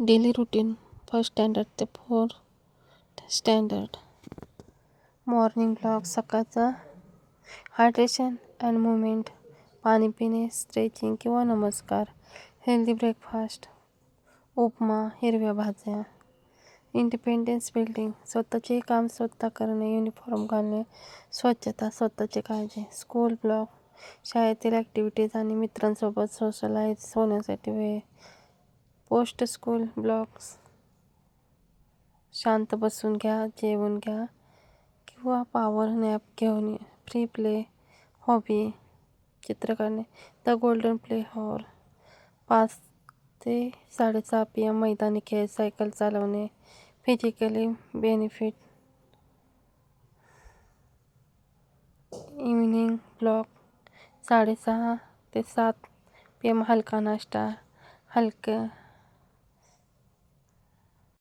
Daily routine first standard ते fourth standard. Morning block सकाळचा hydration and movement, पाणी पिणे, स्ट्रेचिंग किंवा नमस्कार. हेल्दी ब्रेकफास्ट, उपमा, हिरव्या भाज्या. इंडिपेंडन्स बिल्डिंग, स्वतःचे काम स्वतः करणे, युनिफॉर्म घालणे, स्वच्छता, स्वतःची काळजी. स्कूल ब्लॉक, शाळेतील ॲक्टिव्हिटीज आणि मित्रांसोबत सोशलाइज होण्यासाठी वेळ. पोस्ट स्कूल ब्लॉक्स, शांत बसून घ्या, जेवून घ्या किंवा पॉवर नॅप घेऊन. फ्री प्ले, हॉबी, चित्र काढणे. द गोल्डन प्ले हॉर, 5 ते 6:30 PM मैदानी खेळ, सायकल चालवणे. Physically benefit. इव्हिनिंग ब्लॉक, 6:30 ते 7 PM हलका नाश्ता, हलक्या